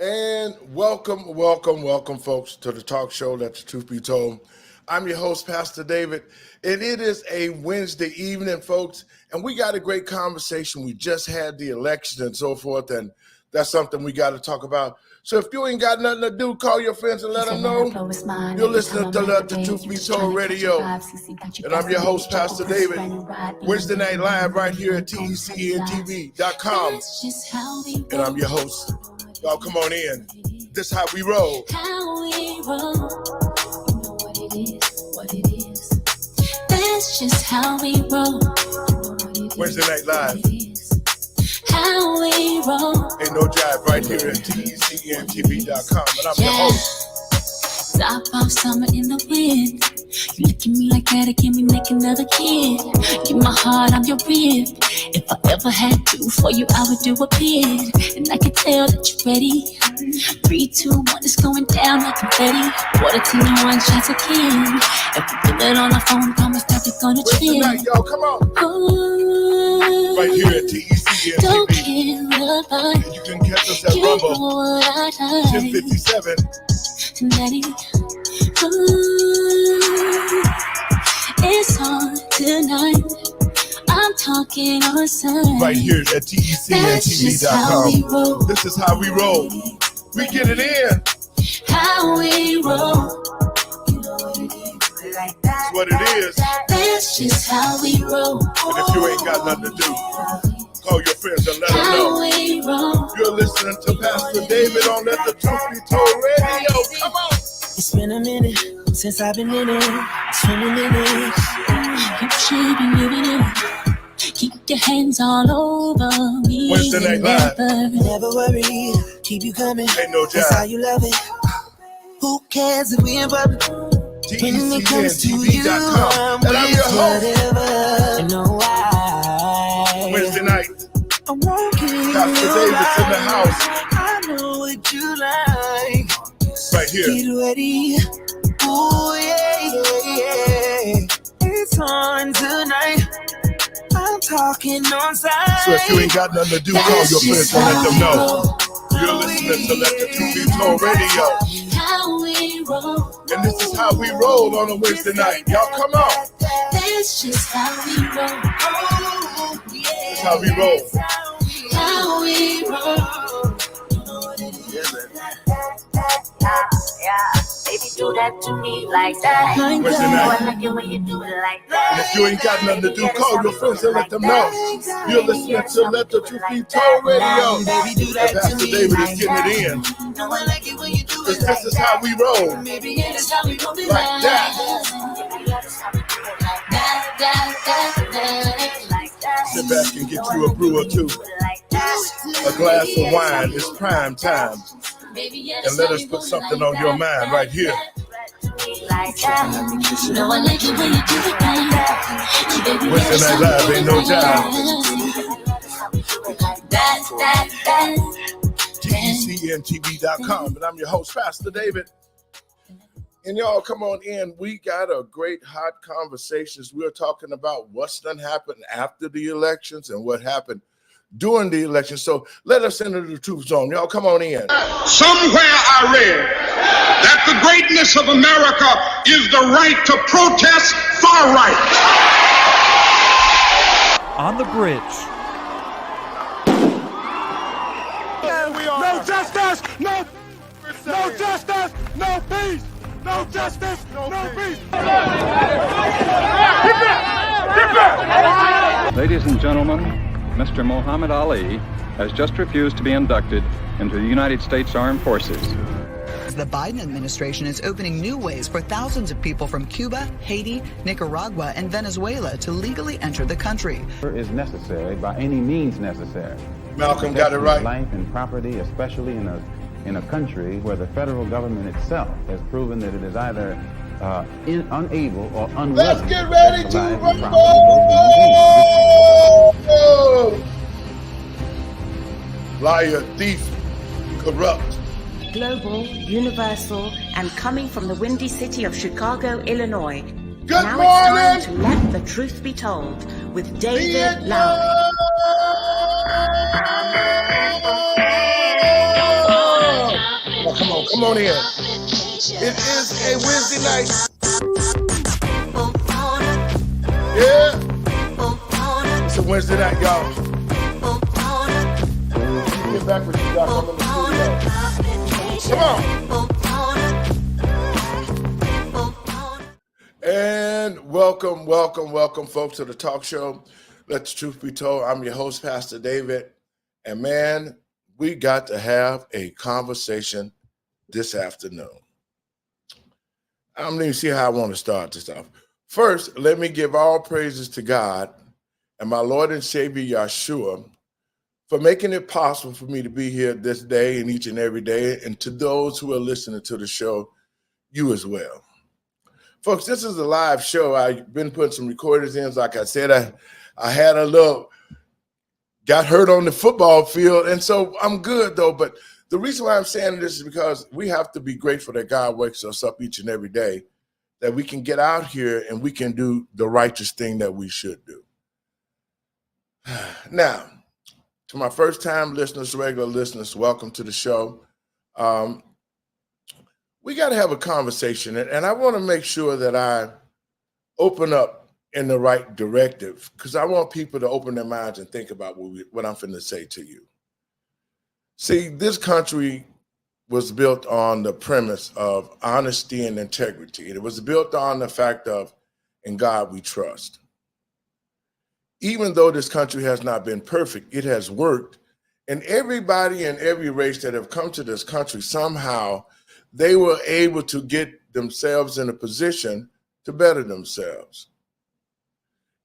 And welcome, folks, to the talk show, Let the Truth Be Told. I'm your host, Pastor David, and it is a Wednesday evening, folks, and we got a great conversation. We just had the election and so forth, and that's something we got to talk about. So if you ain't got nothing to do, call your friends and let them know. You're listening to Let the Truth Be Told Radio, and I'm your host, Pastor David. Wednesday night live right here at TECNTV.com, and I'm your host. Y'all come on in. This is how we roll. How we roll. You know what it is. That's just how we roll. Wednesday night live. How we roll. Ain't no jive right here at TECNTV.com, and I'm your host. Stop off summer in the wind. You look at me like that, it can we make another kid. Give my heart, I'm your rib. If I ever had to for you, I would do a bid. And I can tell that you're ready. 3, 2, 1, it's going down like confetti. Water to no one, shots a king. If we put it on our phone, promise that we're gonna chill. Tonight, y'all, come on. Ooh, right here at TECNTV. Don't kill the vibe. And you can catch us at Rumble 1057. Tonight, it's on tonight. I'm talking on sign. Right here at TECNTV.com. This is how we roll. We get it in. How we roll. That's what it is. That's just how we roll. And if you ain't got nothing to do, call your friends and let them know. You're listening to Pastor David on Let the Truth Be Told Radio. Come on. It's been a minute since I've been in it. It's been a minute. You should be living it. Keep your hands all over me. Wednesday night live. Never worry, keep you coming. Ain't no That's how you love it. Who cares if we in public? When it comes to you, TECNTV.com. And I'm your host. You know why? Wednesday night. I'm walking Pastor David's in the house. I know what you like. Right here. Get ready. Oh, yeah. It's on tonight. I'm talking on side. So if you ain't got nothing to do, call your friends and let them know. You're listening to Let the Truth Be Told Radio. And this is how we roll on a Wednesday night. Y'all come on. That's just how we roll. This is how we roll. How we roll. Yeah, baby, do that to me like that. Wednesday I night. like it when you do it like that. And if you ain't got nothing to do, call your friends and let them know. You're listening to Let the Truth Be Told Radio. Baby, do And that to Pastor me David like is getting it in. No, I like it when you do Because it this is how we roll. Maybe it's how we roll it Like that. Sit back and get you a brew or two. A glass of wine. It's prime time. And let us put something on your mind right here. Wednesday night live, ain't no job. TECNTV.com. And I'm your host, Pastor David. And y'all come on in. We got a great hot conversations. We're talking about what's done happened after the elections and what happened during the election. So let us enter the truth zone. Y'all come on in. Somewhere I read that the greatness of America is the right to protest far right. On the bridge. No justice, no justice, no peace. No justice, no peace. Ladies and gentlemen, Mr. Muhammad Ali has just refused to be inducted into the United States Armed Forces. The Biden administration is opening new ways for thousands of people from Cuba, Haiti, Nicaragua, and Venezuela to legally enter the country. Is necessary by any means necessary. Malcolm got it right. Life and property, especially in a country where the federal government itself has proven that it is either unable or unwilling. Let's get ready to rumble! Liar, thief, corrupt. Global, universal, and coming from the windy city of Chicago, Illinois. Good now morning! It's time to let the truth be told with David Lowery. Come on in. It is a Wednesday night. Yeah. It's a Wednesday night, y'all. Get back with you, Doc. I'm in the studio. Come on. And welcome, folks, to the talk show. Let the truth be told. I'm your host, Pastor David. And man, we got to have a conversation this afternoon. I don't even see how I want to start this off. First, let me give all praises to God and my Lord and Savior, Yeshua, for making it possible for me to be here this day and each and every day. And to those who are listening to the show, you as well. Folks, this is a live show. I've been putting some recordings in. Like I said, I had got hurt on the football field. And so I'm good, though. But the reason why I'm saying this is because we have to be grateful that God wakes us up each and every day, that we can get out here and we can do the righteous thing that we should do. Now, to my first-time listeners, regular listeners, welcome to the show. We got to have a conversation, and I want to make sure that I open up in the right directive, because I want people to open their minds and think about what I'm finna say to you. See, this country was built on the premise of honesty and integrity. It was built on the fact of, in God we trust. Even though this country has not been perfect, it has worked. And everybody in every race that have come to this country, somehow they were able to get themselves in a position to better themselves.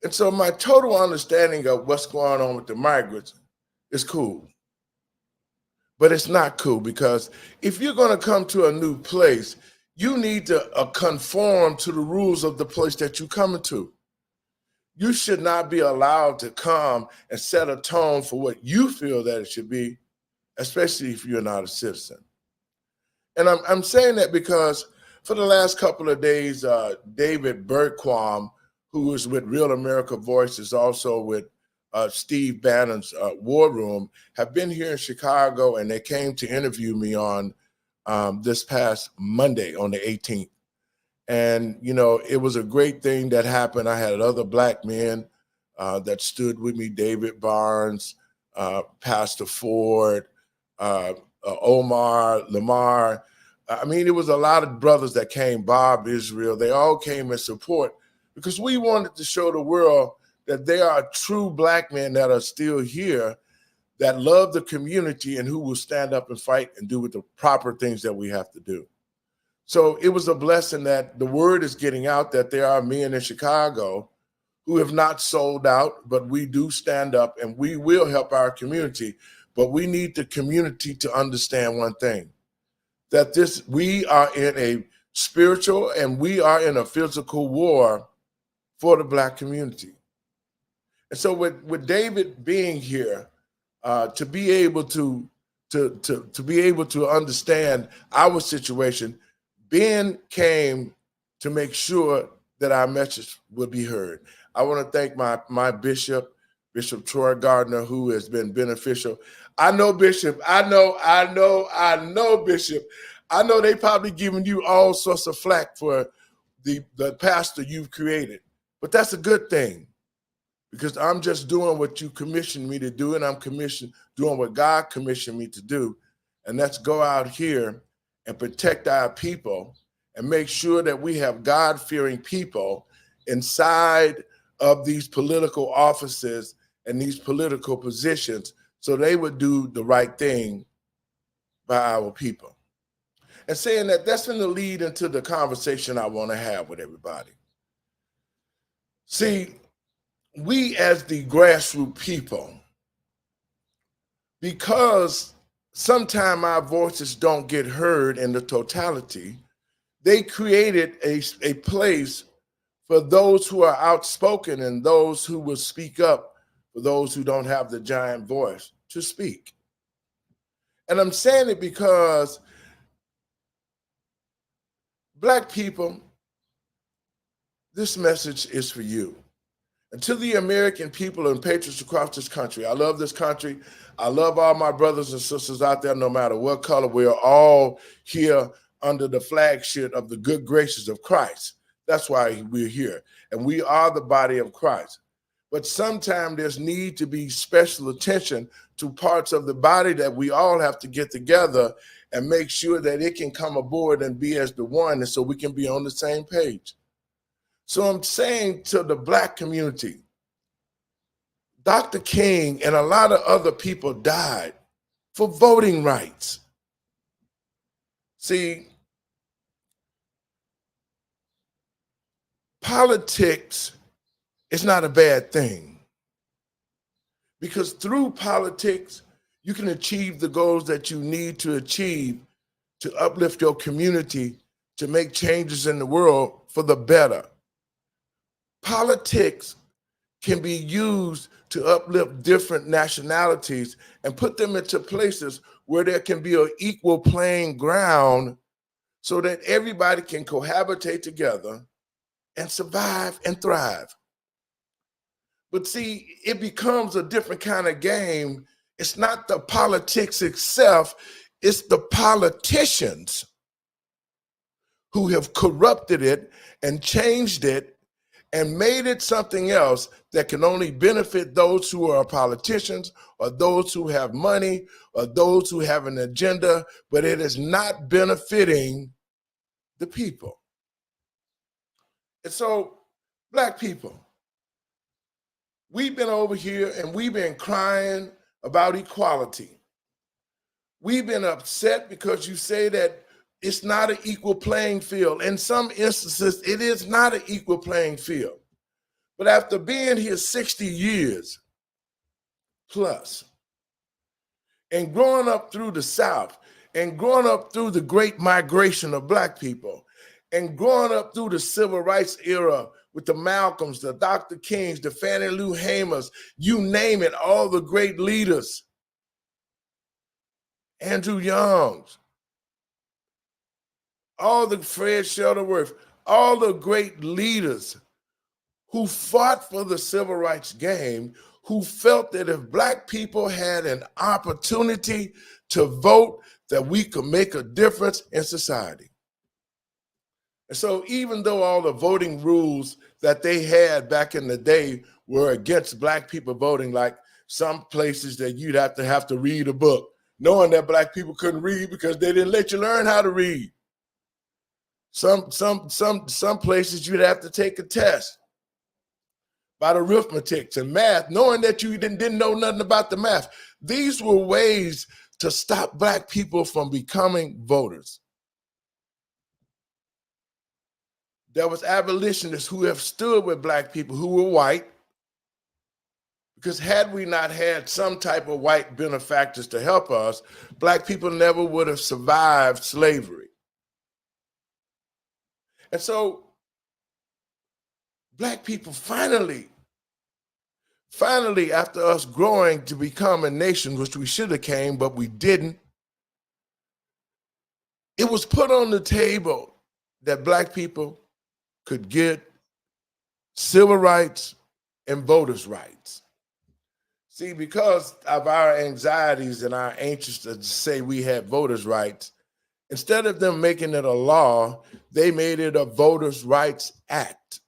And so my total understanding of what's going on with the migrants is cool. But it's not cool, because if you're going to come to a new place, you need to conform to the rules of the place that you're coming to. You should not be allowed to come and set a tone for what you feel that it should be, especially if you're not a citizen. And I'm saying that because for the last couple of days, David Bergquam, who is with Real America Voices, also with Steve Bannon's War Room, have been here in Chicago, and they came to interview me on this past Monday on the 18th. And, you know, it was a great thing that happened. I had other Black men that stood with me, David Barnes, Pastor Ford, Omar, Lamar. I mean, it was a lot of brothers that came, Bob Israel. They all came in support because we wanted to show the world that there are true Black men that are still here that love the community and who will stand up and fight and do the proper things that we have to do. So it was a blessing that the word is getting out that there are men in Chicago who have not sold out, but we do stand up and we will help our community. But we need the community to understand one thing, that we are in a spiritual and we are in a physical war for the Black community. And so with David being here, to be able to be able to understand our situation, Ben came to make sure that our message would be heard. I want to thank my bishop, Bishop Troy Gardner, who has been beneficial. I know, Bishop. I know, Bishop. I know they probably giving you all sorts of flack for the pastor you've created, but that's a good thing, because I'm just doing what you commissioned me to do, and I'm doing what God commissioned me to do, and that's go out here and protect our people and make sure that we have God-fearing people inside of these political offices and these political positions, so they would do the right thing by our people. And saying that, that's going to lead into the conversation I want to have with everybody. See, we as the grassroots people, because sometimes our voices don't get heard in the totality, they created a place for those who are outspoken and those who will speak up for those who don't have the giant voice to speak. And I'm saying it because Black people, this message is for you. And to the American people and patriots across this country, I love this country. I love all my brothers and sisters out there, no matter what color. We are all here under the flagship of the good graces of Christ. That's why we're here. And we are the body of Christ. But sometimes there's need to be special attention to parts of the body that we all have to get together and make sure that it can come aboard and be as the one, and so we can be on the same page. So I'm saying to the Black community, Dr. King and a lot of other people died for voting rights. See, politics is not a bad thing, because through politics, you can achieve the goals that you need to achieve to uplift your community, to make changes in the world for the better. Politics can be used to uplift different nationalities and put them into places where there can be an equal playing ground so that everybody can cohabitate together and survive and thrive. But see, it becomes a different kind of game. It's not the politics itself, it's the politicians who have corrupted it and changed it and made it something else that can only benefit those who are politicians or those who have money or those who have an agenda, but it is not benefiting the people. And so, Black people, we've been over here and we've been crying about equality. We've been upset because you say that it's not an equal playing field. In some instances, it is not an equal playing field. But after being here 60 years plus, and growing up through the South, and growing up through the great migration of Black people, and growing up through the civil rights era with the Malcolms, the Dr. Kings, the Fannie Lou Hamers, you name it, all the great leaders, Andrew Youngs, all the Fred Shuttleworth, all the great leaders who fought for the civil rights game, who felt that if Black people had an opportunity to vote, that we could make a difference in society. And so even though all the voting rules that they had back in the day were against Black people voting, like some places that you'd have to read a book, knowing that Black people couldn't read because they didn't let you learn how to read. Some places you'd have to take a test about arithmetic and math, knowing that you didn't know nothing about the math. These were ways to stop Black people from becoming voters. There was abolitionists who have stood with Black people who were white, because had we not had some type of white benefactors to help us, Black people never would have survived slavery. And so Black people finally, after us growing to become a nation, which we should have came, but we didn't, it was put on the table that Black people could get civil rights and voters' rights. See, because of our anxieties and our anxious to say we had voters' rights, instead of them making it a law, they made it a Voters' Rights Act.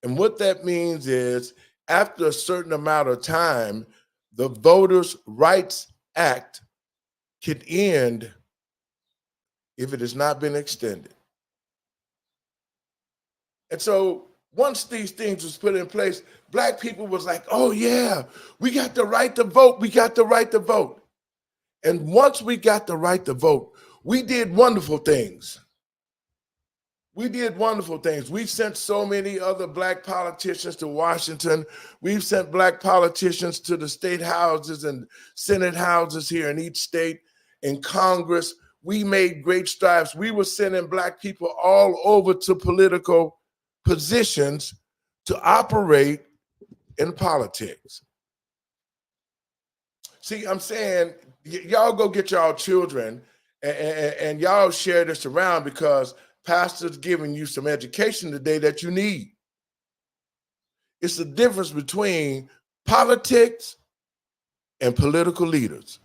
And what that means is, after a certain amount of time, the Voters' Rights Act can end if it has not been extended. And so once these things was put in place, Black people was like, oh yeah, we got the right to vote, we got the right to vote. And once we got the right to vote, we did wonderful things. We did wonderful things. We've sent so many other Black politicians to Washington. We've sent Black politicians to the state houses and Senate houses here in each state, in Congress. We made great strides. We were sending Black people all over to political positions to operate in politics. See, I'm saying, y'all go get y'all children and y'all share this around, because pastor's giving you some education today that you need. It's the difference between politics and political leaders.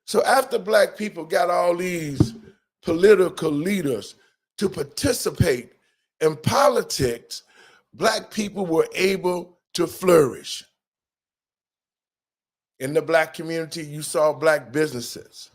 So after black people got all these political leaders to participate in politics, black people were able to flourish. In the black community, you saw black businesses,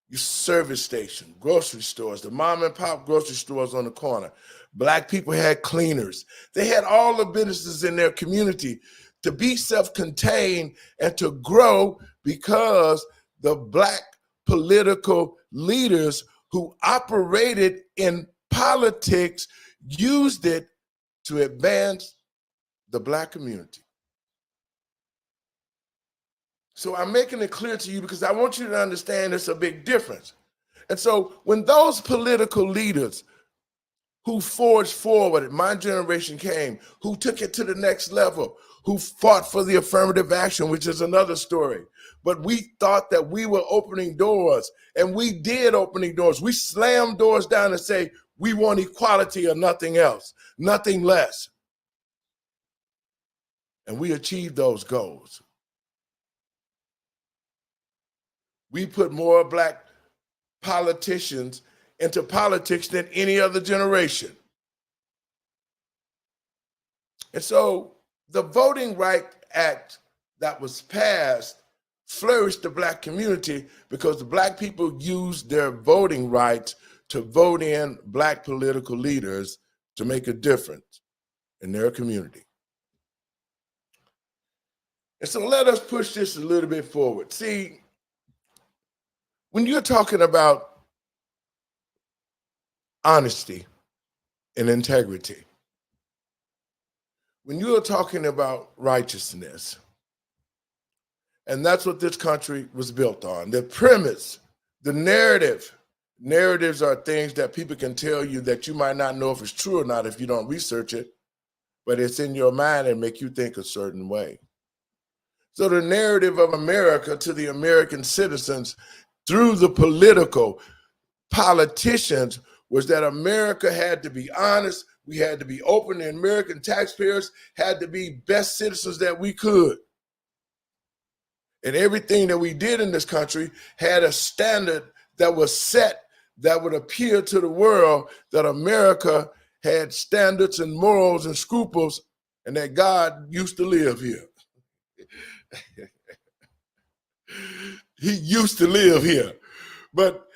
you service stations, grocery stores, the mom and pop grocery stores on the corner. Black people had cleaners. They had all the businesses in their community to be self-contained and to grow because the black political leaders who operated in politics used it to advance the black community. So I'm making it clear to you because I want you to understand there's a big difference. And so when those political leaders who forged forward, my generation came, who took it to the next level, who fought for the affirmative action, which is another story. But we thought that we were opening doors, and we did opening doors. We slammed doors down and say, we want equality or nothing else, nothing less. And we achieved those goals. We put more black politicians into politics than any other generation. And so the Voting Rights Act that was passed flourished the black community because the black people used their voting rights to vote in black political leaders to make a difference in their community. And so let us push this a little bit forward. See, when you're talking about honesty and integrity, when you're talking about righteousness, and that's what this country was built on, the premise, the narrative. Narratives are things that people can tell you that you might not know if it's true or not if you don't research it, but it's in your mind and make you think a certain way. So the narrative of America to the American citizens through the politicians was that America had to be honest, we had to be open, and American taxpayers had to be best citizens that we could. And everything that we did in this country had a standard that was set that would appear to the world that America had standards and morals and scruples and that God used to live here. He used to live here. But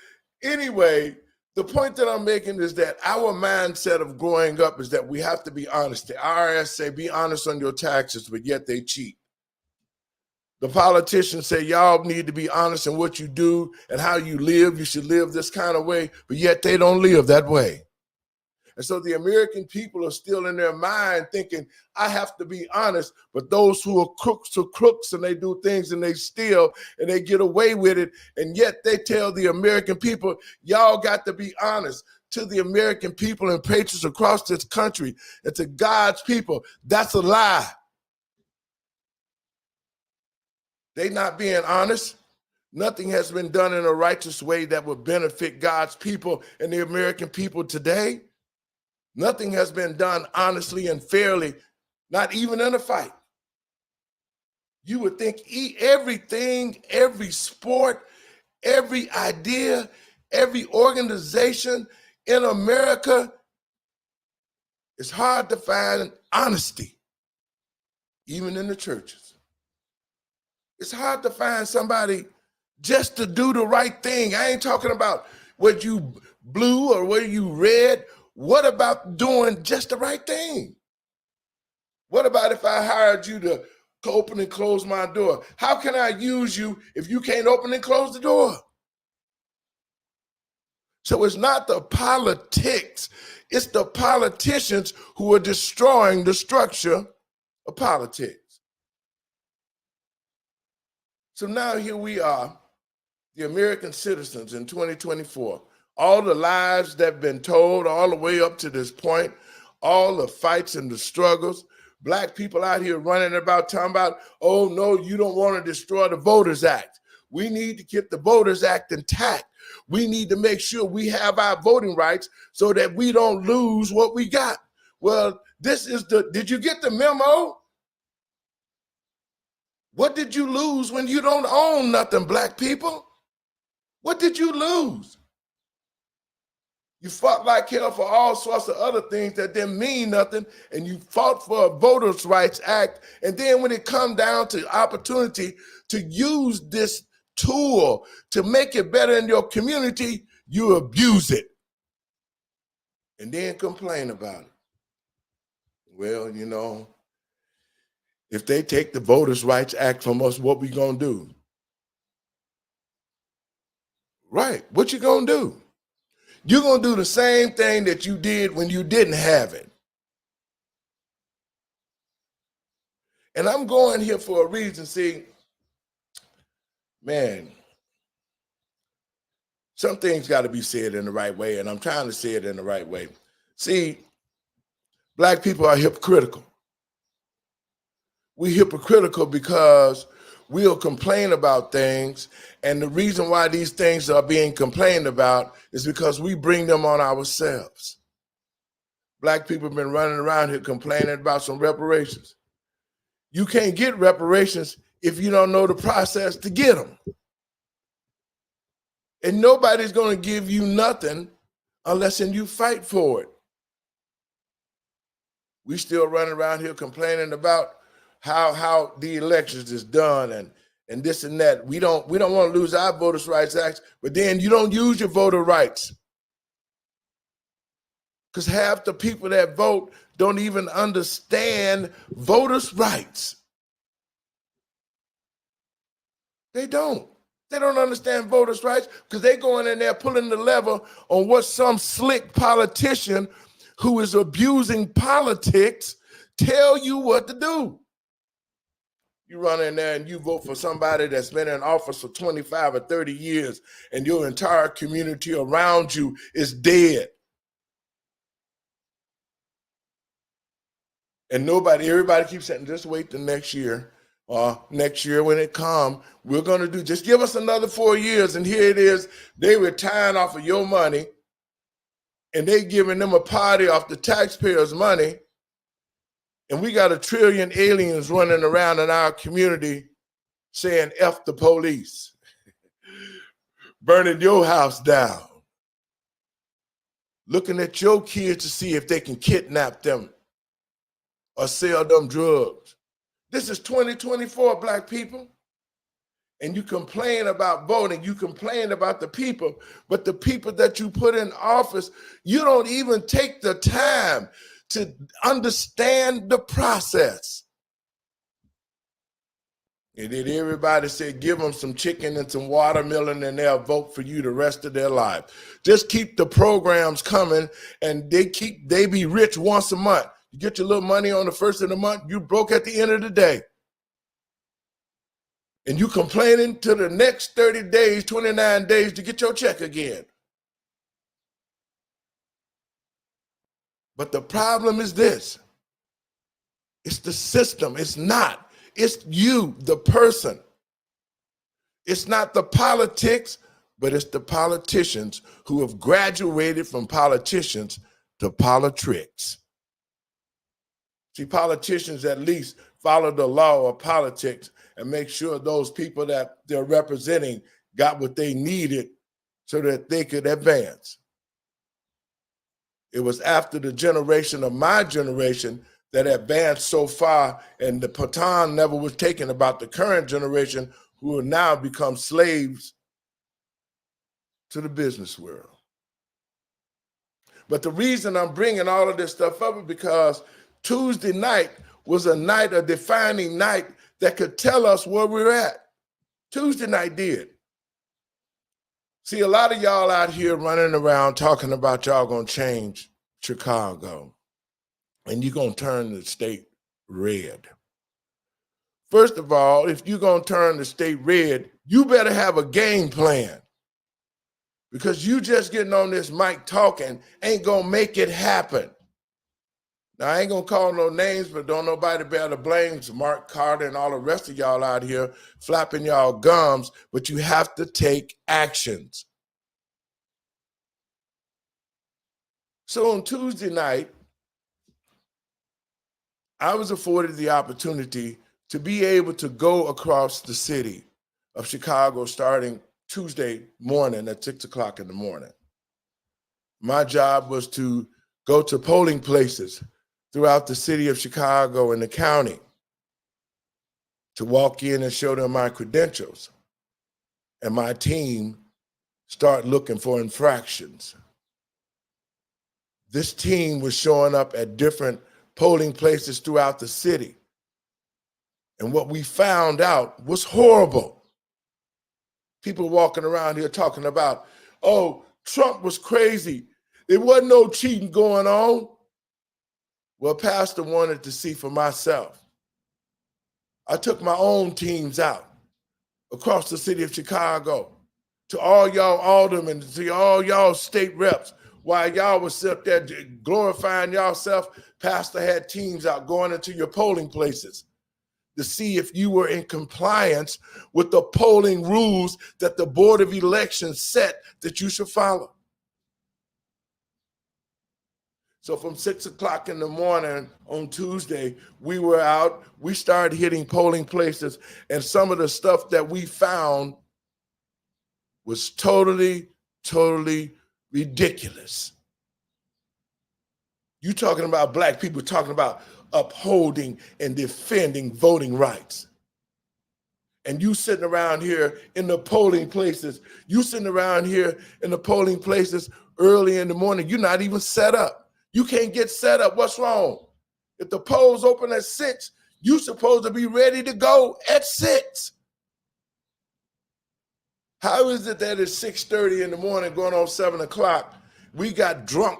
anyway, the point that I'm making is that our mindset of growing up is that we have to be honest. The IRS say, be honest on your taxes, but yet they cheat. The politicians say, y'all need to be honest in what you do and how you live. You should live this kind of way, but yet they don't live that way. And so the American people are still in their mind thinking, I have to be honest, but those who are crooks and they do things and they steal and they get away with it. And yet they tell the American people, y'all got to be honest. To the American people and patriots across this country and to God's people, that's a lie. They not being honest. Nothing has been done in a righteous way that would benefit God's people and the American people today. Nothing has been done honestly and fairly, not even in a fight. You would think everything, every sport, every idea, every organization in America, it's hard to find honesty, even in the churches. It's hard to find somebody just to do the right thing. I ain't talking about whether you blue or whether you red. What about doing just the right thing? What about if I hired you to open and close my door? How can I use you if you can't open and close the door? So it's not the politics, it's the politicians who are destroying the structure of politics. So now here we are, the American citizens in 2024. All the lies that have been told all the way up to this point, all the fights and the struggles, black people out here running about talking about, oh no, you don't want to destroy the Voters Act. We need to keep the Voters Act intact. We need to make sure we have our voting rights so that we don't lose what we got. Well, did you get the memo? What did you lose when you don't own nothing, black people? What did you lose? You fought like hell for all sorts of other things that didn't mean nothing, and you fought for a Voters' Rights Act, and then when it come down to opportunity to use this tool to make it better in your community, you abuse it and then complain about it. Well, you know, if they take the Voters' Rights Act from us, what we gonna do? Right, what you gonna do? You're gonna do the same thing that you did when you didn't have it. And I'm going here for a reason. See, man, some things got to be said in the right way, and I'm trying to say it in the right way. See, black people are hypocritical. We hypocritical because we'll complain about things, and the reason why these things are being complained about is because we bring them on ourselves. Black people have been running around here complaining about some reparations. You can't get reparations if you don't know the process to get them. And nobody's going to give you nothing unless you fight for it. We still running around here complaining about how the elections is done and this and that. We don't want to lose our Voters' Rights Act, but then you don't use your voter rights. Because half the people that vote don't even understand voters' rights. They don't. They don't understand voters' rights because they going in there pulling the lever on what some slick politician who is abusing politics tell you what to do. You run in there and you vote for somebody that's been in office for 25 or 30 years and your entire community around you is dead. And everybody keeps saying, just wait till next year. Next year when it comes, we're going to do, just give us another 4 years. And here it is, they retiring off of your money and they giving them a party off the taxpayers' money. And we got 1 trillion aliens running around in our community saying, F the police, burning your house down, looking at your kids to see if they can kidnap them or sell them drugs. This is 2024, black people. And you complain about voting, you complain about the people, but the people that you put in office, you don't even take the time to understand the process. And then everybody said, give them some chicken and some watermelon and they'll vote for you the rest of their life. Just keep the programs coming and they be rich once a month. You get your little money on the first of the month, you broke at the end of the day. And you complaining to the next 30 days, 29 days to get your check again. But the problem is this. It's the system. It's not. It's you, the person. It's not the politics, but it's the politicians who have graduated from politicians to politricks. See, politicians at least follow the law of politics and make sure those people that they're representing got what they needed so that they could advance. It was after the generation of my generation that advanced so far, and the baton never was taken about the current generation who have now become slaves to the business world. But the reason I'm bringing all of this stuff up is because Tuesday night was a defining night that could tell us where we're at. Tuesday night did. See, a lot of y'all out here running around talking about y'all gonna change Chicago and you're gonna turn the state red. First of all, if you're gonna turn the state red, you better have a game plan, because you just getting on this mic talking ain't gonna make it happen. Now, I ain't gonna call no names, but don't nobody bear the blame. Mark Carter and all the rest of y'all out here flapping y'all gums, but you have to take actions. So on Tuesday night, I was afforded the opportunity to be able to go across the city of Chicago starting Tuesday morning at 6 o'clock in the morning. My job was to go to polling places throughout the city of Chicago and the county to walk in and show them my credentials, and my team start looking for infractions. This team was showing up at different polling places throughout the city. And what we found out was horrible. People walking around here talking about, oh, Trump was crazy. There wasn't no cheating going on. Well, Pastor wanted to see for myself. I took my own teams out across the city of Chicago to all y'all aldermen, to all y'all state reps. While y'all was up there glorifying y'allself, Pastor had teams out going into your polling places to see if you were in compliance with the polling rules that the Board of Elections set that you should follow. So from 6 o'clock in the morning on Tuesday, we were out, we started hitting polling places, and some of the stuff that we found was totally ridiculous. You talking about black people talking about upholding and defending voting rights. And you sitting around here in the polling places, early in the morning, you're not even set up. You can't get set up. What's wrong? If the polls open at 6, you're supposed to be ready to go at 6. How is it that it's 6:30 in the morning going on 7 o'clock, we got drunk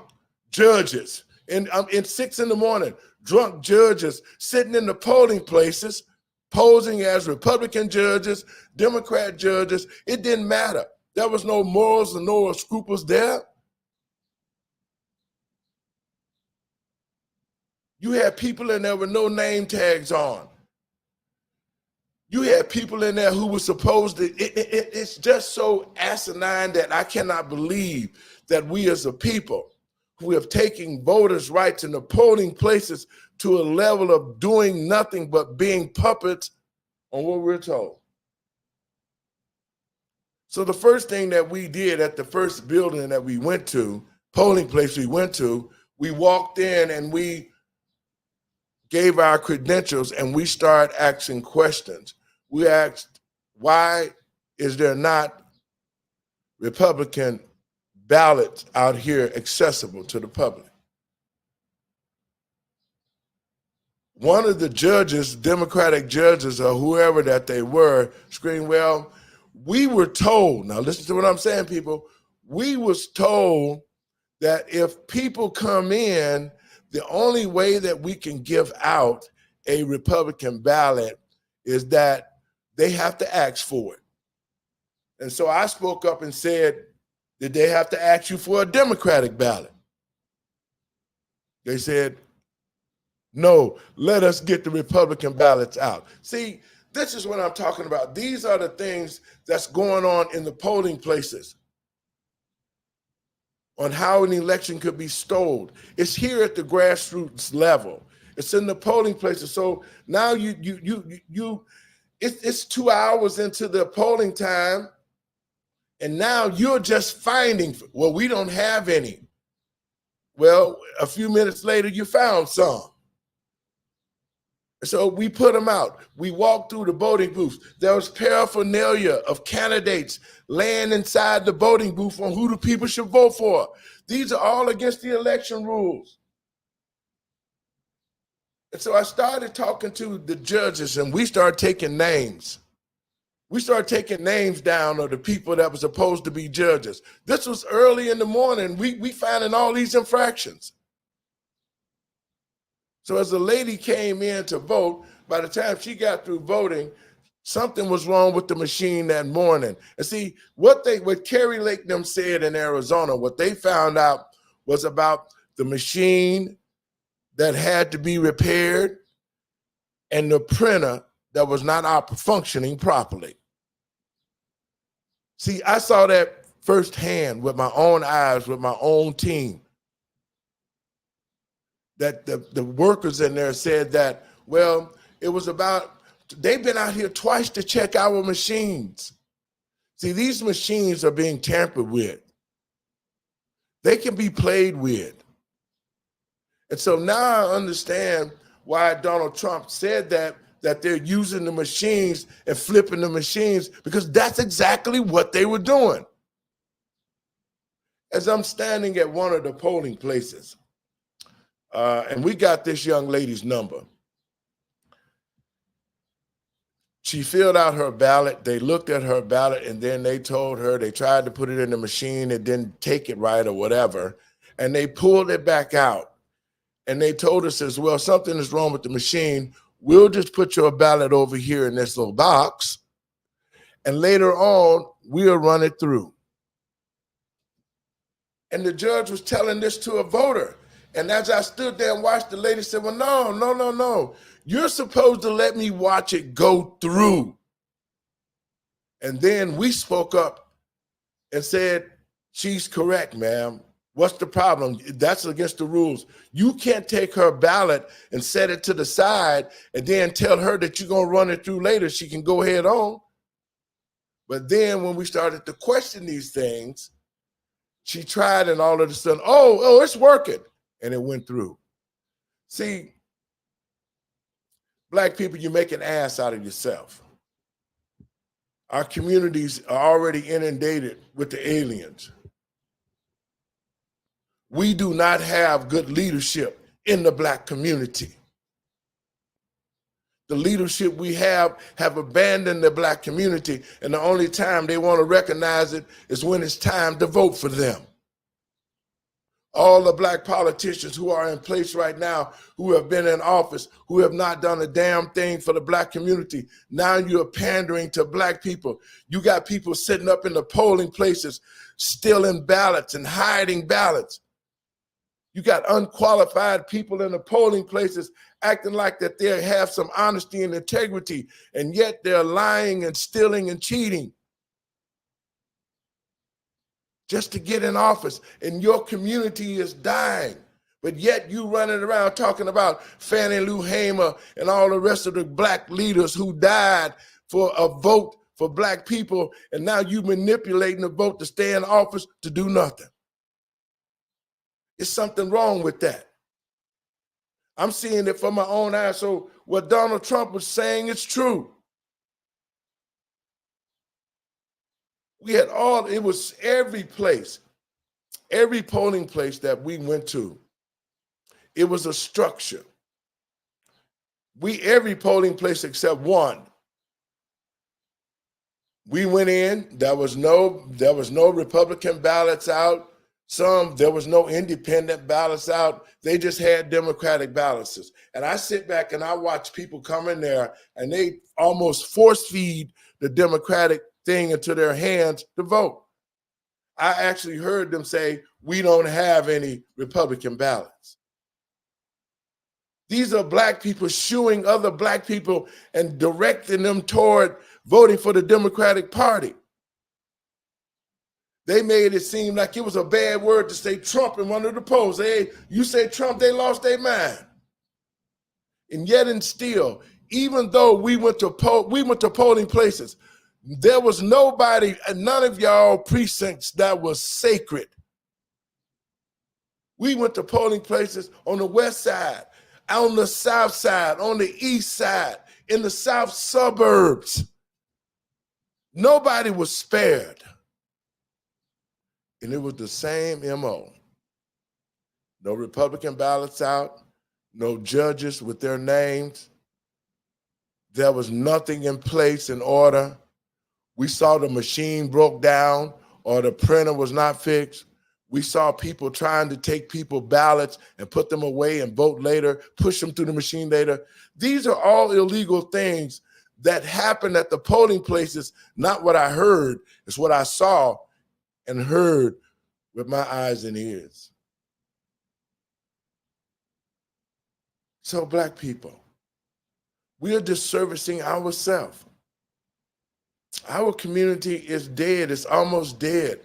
judges in 6 in the morning, drunk judges sitting in the polling places, posing as Republican judges, Democrat judges? It didn't matter. There was no morals and no scruples there. You had people in there with no name tags on. You had people in there who were supposed to, it's just so asinine that I cannot believe that we as a people who have taken voters' rights in the polling places to a level of doing nothing but being puppets on what we're told. So the first thing that we did at the first building that we went to, polling place we went to, we walked in and we gave our credentials and we started asking questions. We asked, why is there not Republican ballots out here accessible to the public? One of the judges, Democratic judges or whoever that they were, screamed, well, we were told, now listen to what I'm saying, people, we was told that if people come in, the only way that we can give out a Republican ballot is that they have to ask for it. And so I spoke up and said, did they have to ask you for a Democratic ballot? They said, no, let us get the Republican ballots out. See, this is what I'm talking about. These are the things that's going on in the polling places on how an election could be stolen. It's here at the grassroots level. It's in the polling places. So now it's 2 hours into the polling time, and now you're just finding, well, we don't have any. Well, a few minutes later, you found some. So we put them out. We walked through the voting booths. There was paraphernalia of candidates laying inside the voting booth on who the people should vote for. These are all against the election rules. And so I started talking to the judges and we started taking names. We started taking names down of the people that were supposed to be judges. This was early in the morning. We finding all these infractions. So as the lady came in to vote, by the time she got through voting, something was wrong with the machine that morning. And see, what Kerry Lake them said in Arizona, what they found out was about the machine that had to be repaired and the printer that was not functioning properly. See, I saw that firsthand with my own eyes, with my own team. that the workers in there said that, well, it was about, they've been out here twice to check our machines. See, these machines are being tampered with. They can be played with. And so now I understand why Donald Trump said that they're using the machines and flipping the machines, because that's exactly what they were doing. As I'm standing at one of the polling places, and we got this young lady's number. She filled out her ballot. They looked at her ballot, and then they told her, they tried to put it in the machine, it didn't take it right or whatever, and they pulled it back out. And they told us as well, something is wrong with the machine. We'll just put your ballot over here in this little box, and later on, we'll run it through. And the judge was telling this to a voter. And as I stood there and watched, the lady said, well, no. You're supposed to let me watch it go through. And then we spoke up and said, she's correct, ma'am. What's the problem? That's against the rules. You can't take her ballot and set it to the side and then tell her that you're going to run it through later. She can go ahead on. But then when we started to question these things, she tried, and all of a sudden, oh, it's working. And it went through. See, Black people, you make an ass out of yourself. Our communities are already inundated with the aliens. We do not have good leadership in the Black community. The leadership we have abandoned the Black community, and the only time they want to recognize it is when it's time to vote for them. All the Black politicians who are in place right now, who have been in office, who have not done a damn thing for the Black community, now you're pandering to Black people. You got people sitting up in the polling places, stealing ballots and hiding ballots. You got unqualified people in the polling places acting like that they have some honesty and integrity, and yet they're lying and stealing and cheating just to get in office, and your community is dying. But yet you running around talking about Fannie Lou Hamer and all the rest of the Black leaders who died for a vote for Black people, and now you manipulating the vote to stay in office to do nothing. There's something wrong with that. I'm seeing it from my own eyes. So what Donald Trump was saying is true. We had it was every place, every polling place that we went to, it was a structure. Every polling place except one. We went in, there was no Republican ballots out. There was no independent ballots out. They just had Democratic ballots. And I sit back and I watch people come in there and they almost force feed the Democratic thing into their hands to vote. I actually heard them say, we don't have any Republican ballots. These are Black people shooing other Black people and directing them toward voting for the Democratic Party. They made it seem like it was a bad word to say Trump in one of the polls. Hey, you say Trump, they lost their mind. And yet and still, even though we went to polling places, there was nobody, none of y'all precincts that was sacred. We went to polling places on the west side, on the south side, on the east side, in the south suburbs. Nobody was spared. And it was the same MO. No Republican ballots out, no judges with their names. There was nothing in place in order. We saw the machine broke down or the printer was not fixed. We saw people trying to take people ballots and put them away and vote later, push them through the machine later. These are all illegal things that happened at the polling places. Not what I heard, it's what I saw and heard with my eyes and ears. So Black people, we are disservicing ourselves. Our community is dead, it's almost dead.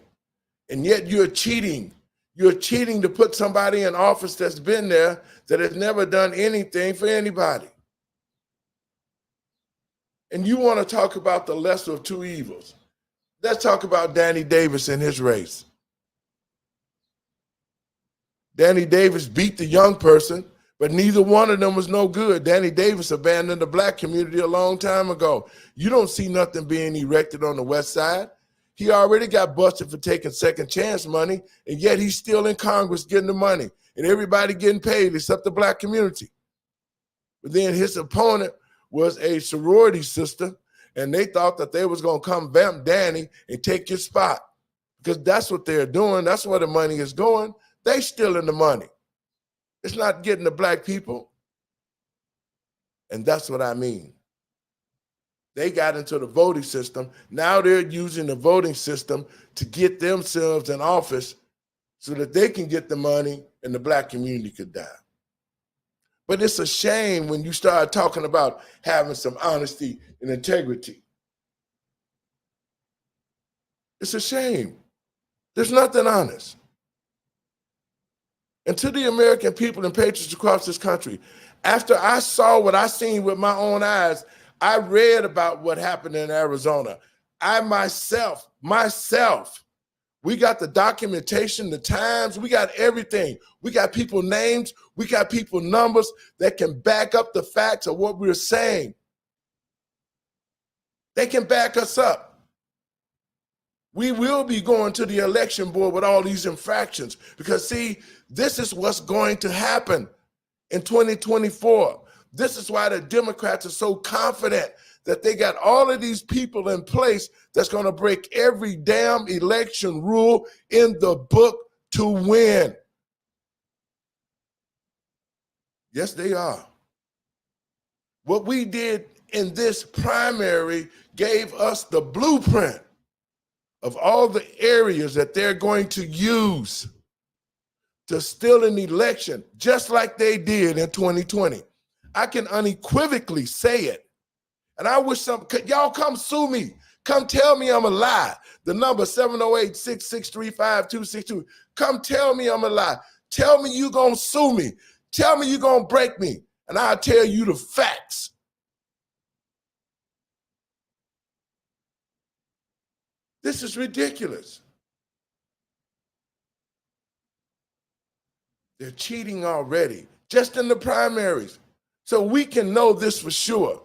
And yet you're cheating. You're cheating to put somebody in office that's been there that has never done anything for anybody. And you want to talk about the lesser of two evils. Let's talk about Danny Davis and his race. Danny Davis beat the young person, but neither one of them was no good. Danny Davis abandoned the black community a long time ago. You don't see nothing being erected on the west side. He already got busted for taking second chance money, and yet he's still in Congress getting the money, and everybody getting paid except the black community. But then his opponent was a sorority sister, and they thought that they was going to come vamp Danny and take his spot, because that's what they're doing. That's where the money is going. They stealing the money. It's not getting the black people. And that's what I mean. They got into the voting system. Now they're using the voting system to get themselves in office so that they can get the money and the black community could die. But it's a shame when you start talking about having some honesty and integrity. It's a shame. There's nothing honest. And to the American people and patriots across this country, after I saw what I seen with my own eyes, I read about what happened in Arizona. I myself, we got the documentation, the times, we got everything. We got people names, we got people numbers that can back up the facts of what we're saying. They can back us up. We will be going to the election board with all these infractions because, see, this is what's going to happen in 2024. This is why the Democrats are so confident that they got all of these people in place that's going to break every damn election rule in the book to win. Yes, they are. What we did in this primary gave us the blueprint of all the areas that they're going to use to steal an election, just like they did in 2020. I can unequivocally say it. And I wish y'all come sue me. Come tell me I'm a lie. The number 708-663-5262. Come tell me I'm a lie. Tell me you gonna sue me. Tell me you gonna break me. And I'll tell you the facts. This is ridiculous. They're cheating already, just in the primaries. So we can know this for sure.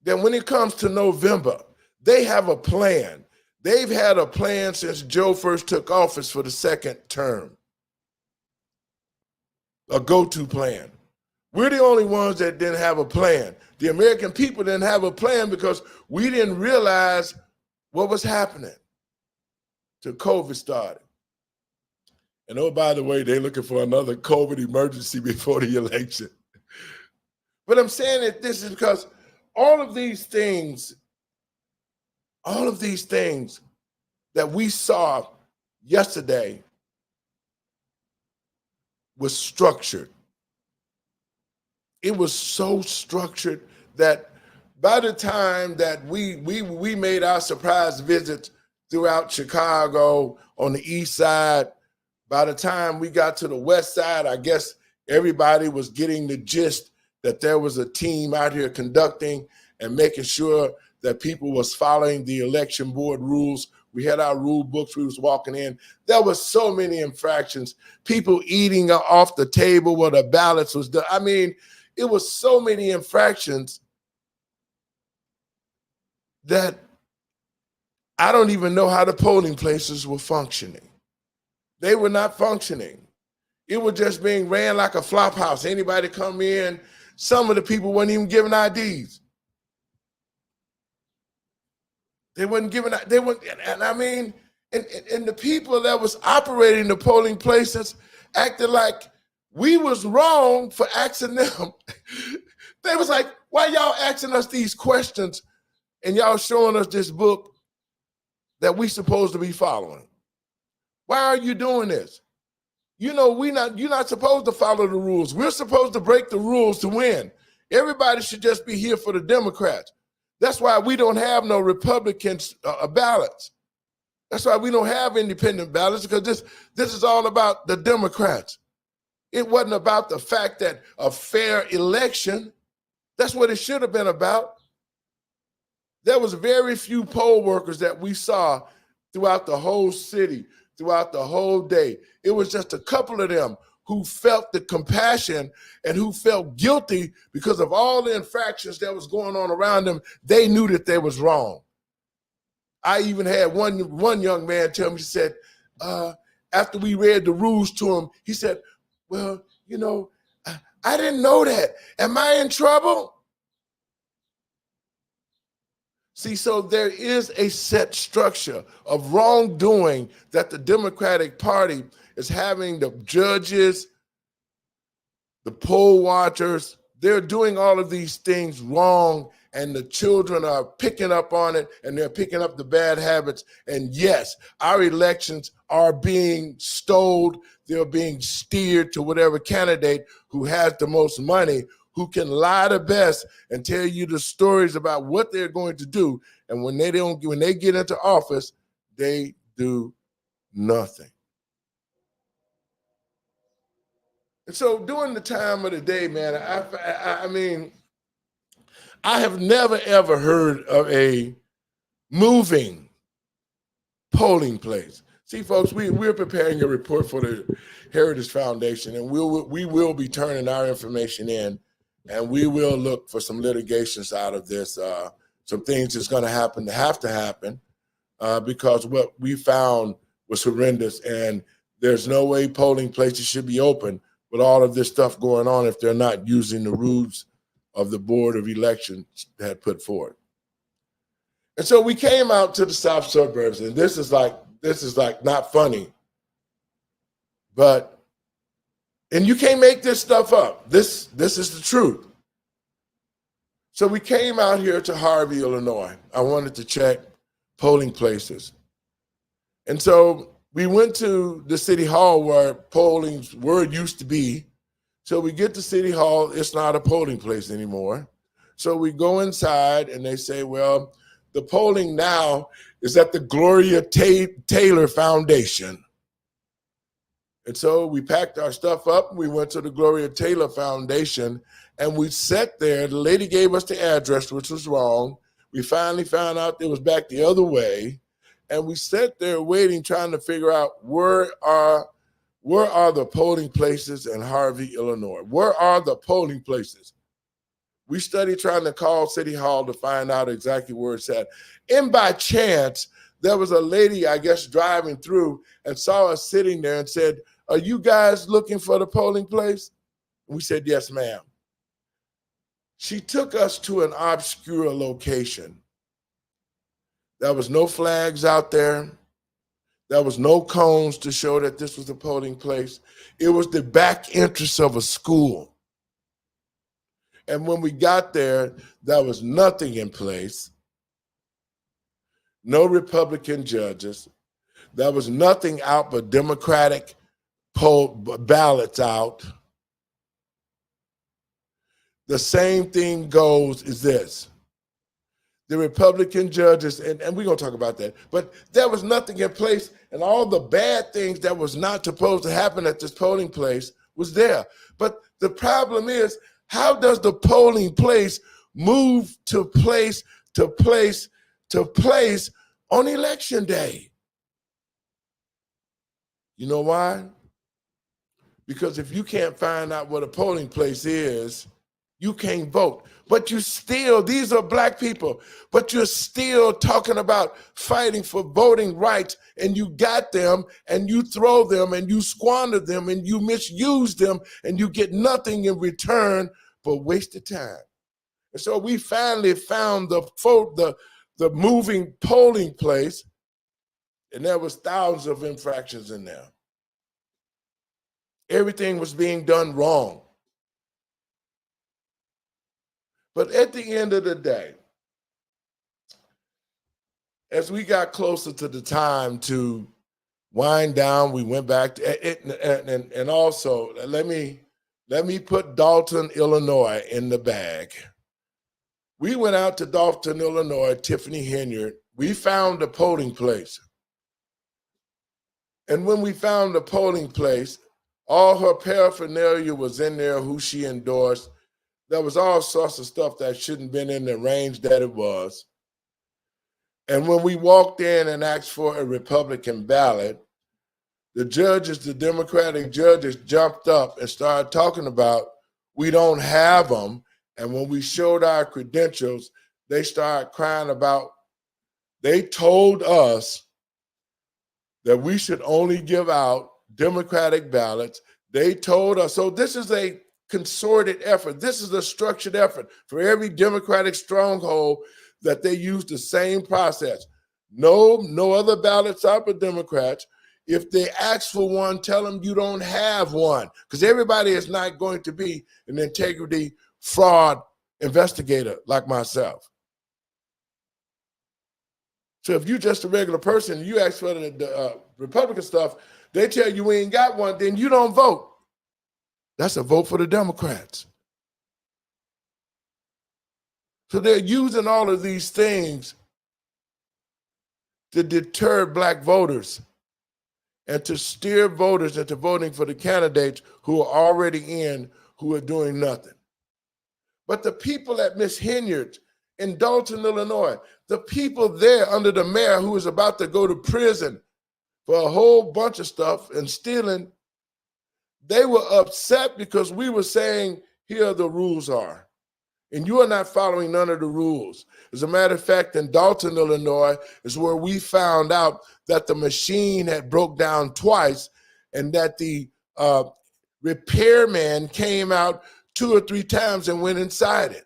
Then when it comes to November, they have a plan. They've had a plan since Joe first took office for the second term. A go-to plan. We're the only ones that didn't have a plan. The American people didn't have a plan because we didn't realize what was happening till COVID started. And oh, by the way, they're looking for another COVID emergency before the election. But I'm saying that this is because all of these things that we saw yesterday was structured. It was so structured that by the time that we made our surprise visits throughout Chicago on the east side, by the time we got to the west side, I guess everybody was getting the gist that there was a team out here conducting and making sure that people was following the election board rules. We had our rule books, we was walking in. There was so many infractions, people eating off the table where the ballots was done. I mean, it was so many infractions that I don't even know how the polling places were functioning. They were not functioning. It was just being ran like a flop house. Anybody come in, some of the people weren't even giving IDs. They weren't giving, and I mean, and the people that was operating the polling places acted like we was wrong for asking them. They was like, why y'all asking us these questions and y'all showing us this book that we supposed to be following? Why are you doing this? You know, you're not supposed to follow the rules. We're supposed to break the rules to win. Everybody should just be here for the Democrats. That's why we don't have no Republican ballots. That's why we don't have independent ballots, because this is all about the Democrats. It wasn't about the fact that a fair election. That's what it should have been about. There was very few poll workers that we saw throughout the whole city, throughout the whole day. It was just a couple of them who felt the compassion and who felt guilty because of all the infractions that was going on around them. They knew that they was wrong. I even had one young man tell me, he said, after we read the rules to him, he said, well, you know, I didn't know that. Am I in trouble? See, so there is a set structure of wrongdoing that the Democratic Party is having the judges, the poll watchers, they're doing all of these things wrong, and the children are picking up on it, and they're picking up the bad habits. And yes, our elections are being stoled. They're being steered to whatever candidate who has the most money, who can lie the best and tell you the stories about what they're going to do. And when they get into office, they do nothing. And so during the time of the day, man, I mean, I have never, ever heard of a moving polling place. See, folks, we're preparing a report for the Heritage Foundation, and we will be turning our information in, and we will look for some litigations out of this, some things that's going to have to happen, because what we found was horrendous, and there's no way polling places should be open with all of this stuff going on if they're not using the rules of the Board of Elections that had put forward. And so we came out to the south suburbs, and this is like not funny, and you can't make this stuff up. This is the truth. So we came out here to Harvey, Illinois. I wanted to check polling places. And so we went to the city hall where polling used to be. So we get to City Hall, it's not a polling place anymore. So we go inside and they say, well, the polling now is at the Gloria Taylor Foundation. And so we packed our stuff up and we went to the Gloria Taylor Foundation and we sat there. The lady gave us the address, which was wrong. We finally found out it was back the other way. And we sat there waiting, trying to figure out where are the polling places in Harvey, Illinois? Where are the polling places? We studied trying to call City Hall to find out exactly where it's at. And by chance, there was a lady, I guess, driving through and saw us sitting there and said, are you guys looking for the polling place? We said, yes, ma'am. She took us to an obscure location. There was no flags out there. There was no cones to show that this was a polling place. It was the back entrance of a school. And when we got there, there was nothing in place. No Republican judges. There was nothing out but Democratic ballots out. The same thing goes is this. The Republican judges, and we're going to talk about that, but there was nothing in place, and all the bad things that was not supposed to happen at this polling place was there. But the problem is, how does the polling place move to place to place to place on election day? You know why? Because if you can't find out what a polling place is, you can't vote. But you still, these are black people, but you're still talking about fighting for voting rights, and you got them and you throw them and you squander them and you misuse them and you get nothing in return but wasted time. And so we finally found the moving polling place, and there was thousands of infractions in there. Everything was being done wrong. But at the end of the day, as we got closer to the time to wind down, we went back to it, and also let me put Dalton, Illinois in the bag. We went out to Dalton, Illinois, Tiffany Henyard. We found a polling place. And when we found the polling place, all her paraphernalia was in there, who she endorsed. There was all sorts of stuff that shouldn't been in the range that it was. And when we walked in and asked for a Republican ballot, the judges, the Democratic judges, jumped up and started talking about, we don't have them. And when we showed our credentials, they started crying about, they told us that we should only give out Democratic ballots. They told us, so this is a concerted effort. This is a structured effort for every Democratic stronghold that they use the same process. No other ballots out for Democrats. If they ask for one, tell them you don't have one, because everybody is not going to be an integrity fraud investigator like myself. So if you're just a regular person, you ask for the Republican stuff, they tell you we ain't got one, then you don't vote. That's a vote for the Democrats. So they're using all of these things to deter Black voters and to steer voters into voting for the candidates who are already in, who are doing nothing. But the people at Miss Hinyard's in Dalton, Illinois, the people there under the mayor who is about to go to prison for a whole bunch of stuff and stealing, they were upset because we were saying, here the rules are. And you are not following none of the rules. As a matter of fact, in Dalton, Illinois, is where we found out that the machine had broke down twice and that the repairman came out 2 or 3 times and went inside it.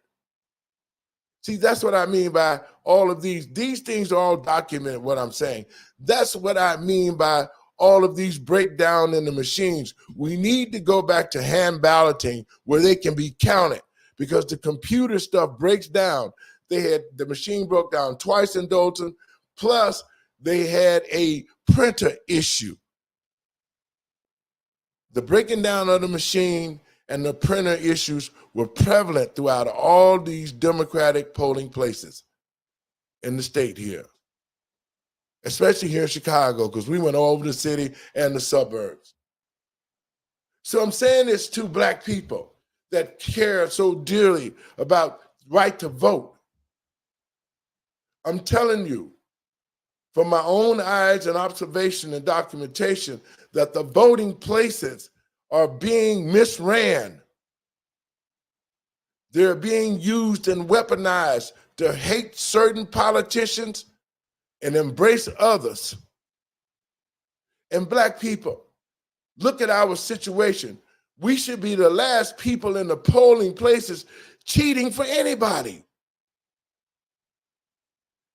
See, that's what I mean by all of these. These things are all documented, what I'm saying. That's what I mean by all of these breakdown in the machines. We need to go back to hand balloting where they can be counted, because the computer stuff breaks down. The machine broke down twice in Dalton, plus they had a printer issue. The breaking down of the machine and the printer issues were prevalent throughout all these Democratic polling places in the state here, especially here in Chicago, because we went all over the city and the suburbs. So I'm saying this to Black people that care so dearly about right to vote. I'm telling you, from my own eyes and observation and documentation, that the voting places are being misran. They're being used and weaponized to hate certain politicians and embrace others. And Black people, look at our situation. We should be the last people in the polling places cheating for anybody.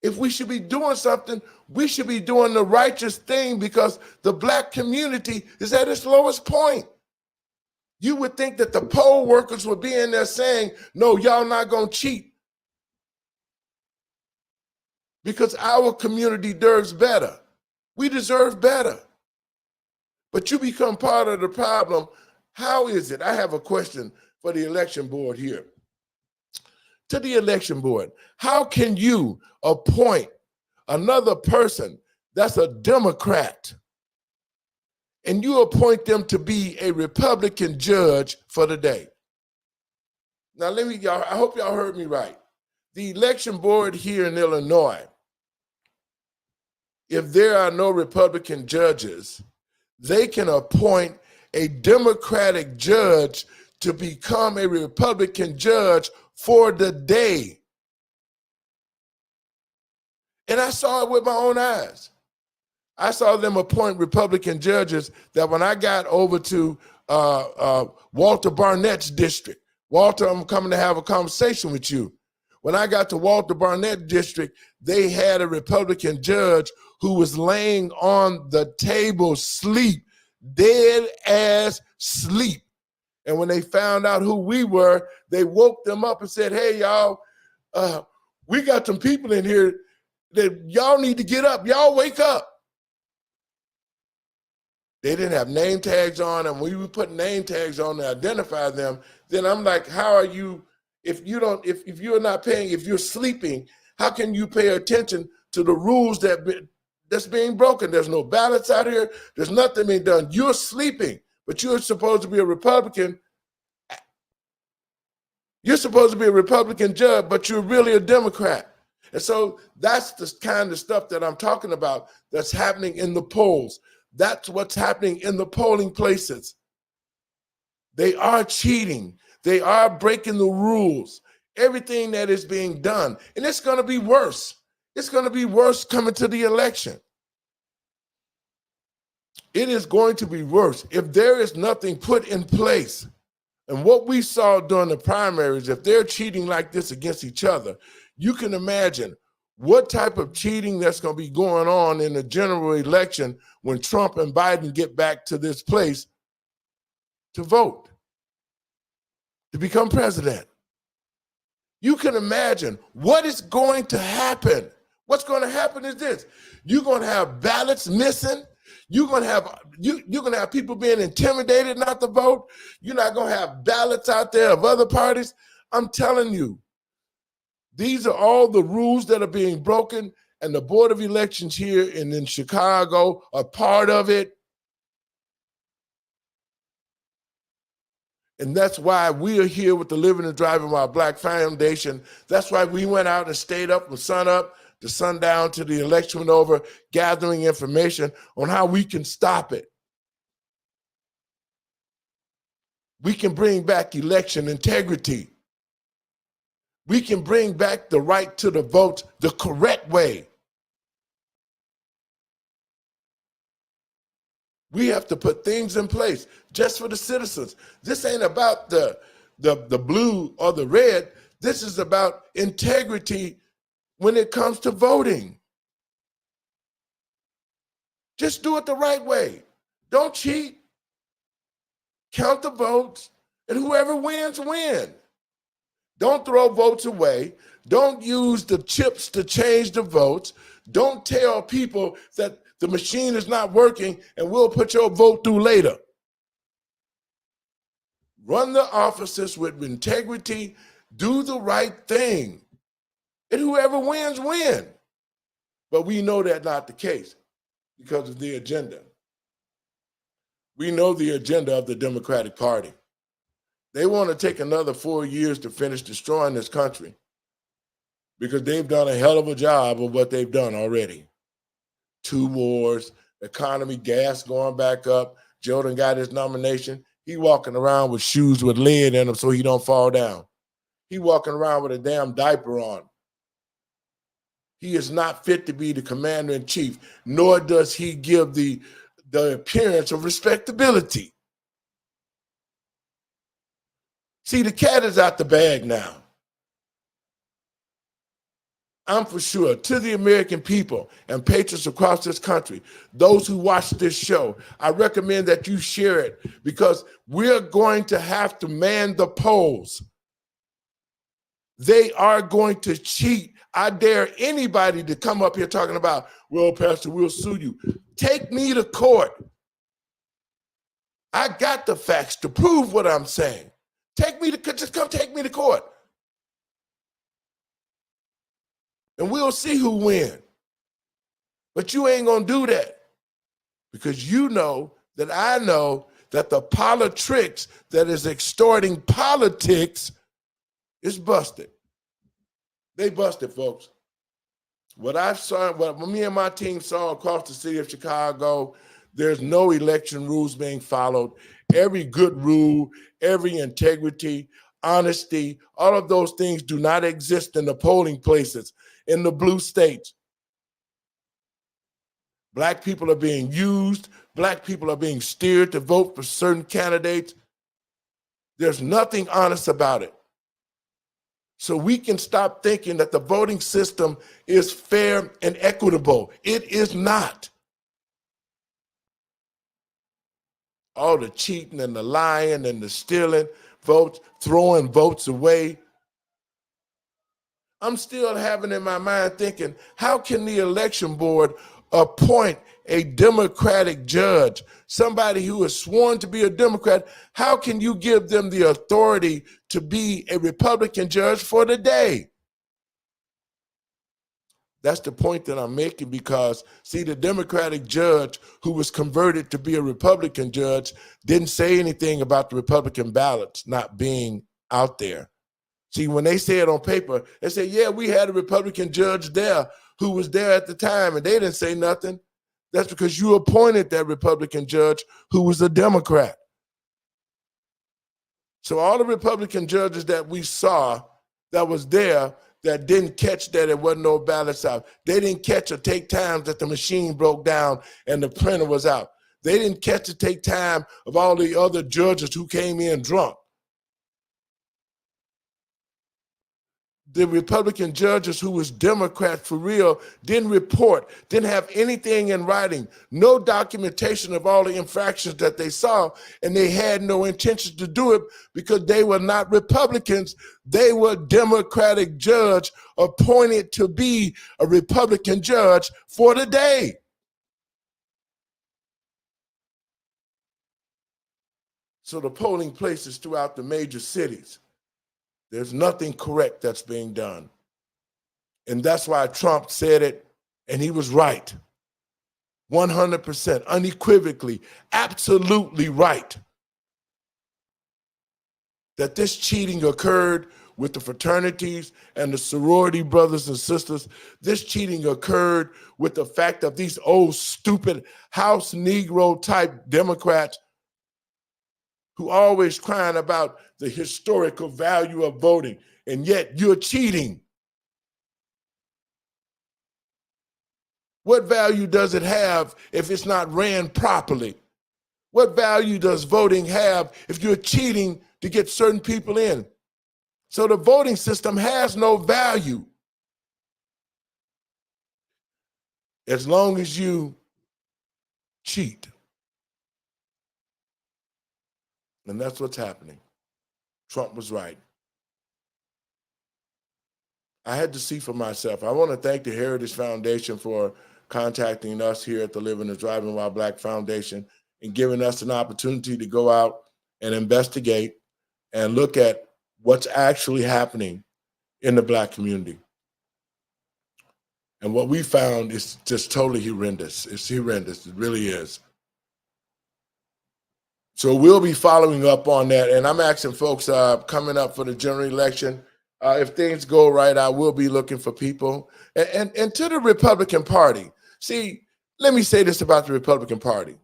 If we should be doing something, we should be doing the righteous thing, because the Black community is at its lowest point. You would think that the poll workers would be in there saying, no, y'all not gonna cheat, because our community deserves better. We deserve better. But you become part of the problem. How is it? I have a question for the election board here. To the election board, how can you appoint another person that's a Democrat and you appoint them to be a Republican judge for the day? Now, I hope y'all heard me right. The election board here in Illinois, if there are no Republican judges, they can appoint a Democratic judge to become a Republican judge for the day. And I saw it with my own eyes. I saw them appoint Republican judges that when I got over to Walter Barnett's district, Walter, I'm coming to have a conversation with you. When I got to Walter Barnett district, they had a Republican judge who was laying on the table sleep, dead ass sleep. And when they found out who we were, they woke them up and said, hey, y'all, we got some people in here that y'all need to get up. Y'all wake up. They didn't have name tags on, and when we put name tags on to identify them, then I'm like, how are you, if you're not paying, if you're sleeping, how can you pay attention to the rules that that's being broken. There's no ballots out here. There's nothing being done. You're sleeping, but you're supposed to be a Republican. You're supposed to be a Republican judge, but you're really a Democrat. And so that's the kind of stuff that I'm talking about that's happening in the polls. That's what's happening in the polling places. They are cheating. They are breaking the rules. Everything that is being done. And it's going to be worse. It's going to be worse coming to the election. It is going to be worse if there is nothing put in place. And what we saw during the primaries, if they're cheating like this against each other, you can imagine what type of cheating that's going to be going on in the general election when Trump and Biden get back to this place to vote, to become president. You can imagine what is going to happen. What's going to happen is this. You're going to have ballots missing. You're going to have people being intimidated not to vote. You're not going to have ballots out there of other parties. I'm telling you, these are all the rules that are being broken, and the Board of Elections here and in Chicago are part of it. And that's why we are here with the Living and Driving While Black Foundation. That's why we went out and stayed up from sun up to sundown to the election went over, gathering information on how we can stop it. We can bring back election integrity. We can bring back the right to the vote the correct way. We have to put things in place just for the citizens. This ain't about the blue or the red. This is about integrity when it comes to voting. Just do it the right way. Don't cheat. Count the votes, and whoever wins, win. Don't throw votes away. Don't use the chips to change the votes. Don't tell people that the machine is not working and we'll put your vote through later. Run the offices with integrity. Do the right thing. And whoever wins, win. But we know that's not the case because of the agenda. We know the agenda of the Democratic Party. They want to take another 4 years to finish destroying this country because they've done a hell of a job of what they've done already. 2 wars, economy, gas going back up. Joe done got his nomination. He walking around with shoes with lead in them so he don't fall down. He walking around with a damn diaper on. He is not fit to be the commander-in-chief, nor does he give the appearance of respectability. See, the cat is out the bag now. I'm for sure, to the American people and patriots across this country, those who watch this show, I recommend that you share it because we're going to have to man the polls. They are going to cheat. I dare anybody to come up here talking about, well, Pastor, we'll sue you. Take me to court. I got the facts to prove what I'm saying. Just come take me to court. And we'll see who wins. But you ain't gonna do that because you know that I know that the politics that is extorting politics is busted. They busted, folks. What I saw, what me and my team saw across the city of Chicago, there's no election rules being followed. Every good rule, every integrity, honesty, all of those things do not exist in the polling places in the blue states. Black people are being used. Black people are being steered to vote for certain candidates. There's nothing honest about it. So we can stop thinking that the voting system is fair and equitable. It is not. All the cheating and the lying and the stealing votes, throwing votes away. I'm still having in my mind thinking, how can the election board appoint a Democratic judge, somebody who is sworn to be a Democrat? How can you give them the authority to be a Republican judge for the day? That's the point that I'm making, because, see, the Democratic judge who was converted to be a Republican judge didn't say anything about the Republican ballots not being out there. See, when they say it on paper, they say, yeah, we had a Republican judge there who was there at the time, and they didn't say nothing. That's because you appointed that Republican judge who was a Democrat. So all the Republican judges that we saw that was there that didn't catch that there wasn't no ballots out, they didn't catch or take time that the machine broke down and the printer was out. They didn't catch or take time of all the other judges who came in drunk. The Republican judges who was Democrat for real didn't report, didn't have anything in writing, no documentation of all the infractions that they saw, and they had no intention to do it because they were not Republicans. They were Democratic judge appointed to be a Republican judge for the day. So the polling places throughout the major cities, there's nothing correct that's being done. And that's why Trump said it, and he was right. 100%, unequivocally, absolutely right. That this cheating occurred with the fraternities and the sorority brothers and sisters. This cheating occurred with the fact of these old, stupid House Negro type Democrats who always crying about the historical value of voting, and yet you're cheating. What value does it have if it's not ran properly? What value does voting have if you're cheating to get certain people in? So the voting system has no value as long as you cheat. And that's what's happening. Trump was right. I had to see for myself. I want to thank the Heritage Foundation for contacting us here at the Living and Driving While Black Foundation and giving us an opportunity to go out and investigate and look at what's actually happening in the Black community. And what we found is just totally horrendous. It's horrendous. It really is. So we'll be following up on that. And I'm asking folks coming up for the general election, if things go right, I will be looking for people. And to the Republican Party, see, let me say this about the Republican Party.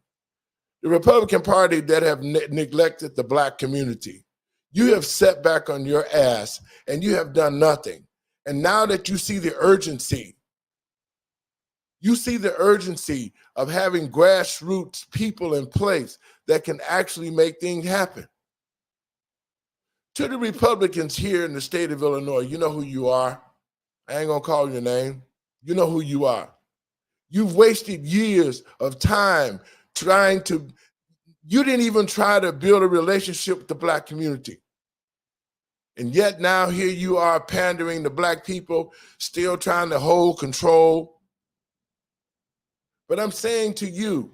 The Republican Party that have neglected the Black community, you have sat back on your ass and you have done nothing. And now that you see the urgency, of having grassroots people in place that can actually make things happen. To the Republicans here in the state of Illinois, you know who you are. I ain't gonna call your name. You know who you are. You've wasted years of time you didn't even try to build a relationship with the Black community. And yet now here you are pandering to Black people, still trying to hold control. But I'm saying to you,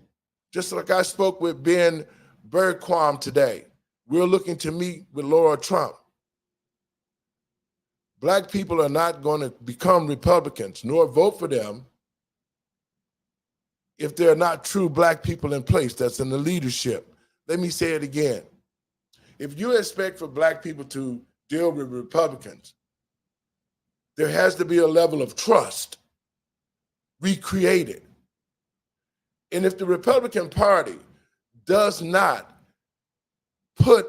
just like I spoke with Ben Bergquam today, we're looking to meet with Laura Trump. Black people are not going to become Republicans nor vote for them if they're not true Black people in place that's in the leadership. Let me say it again. If you expect for Black people to deal with Republicans, there has to be a level of trust recreated. And if the Republican Party does not put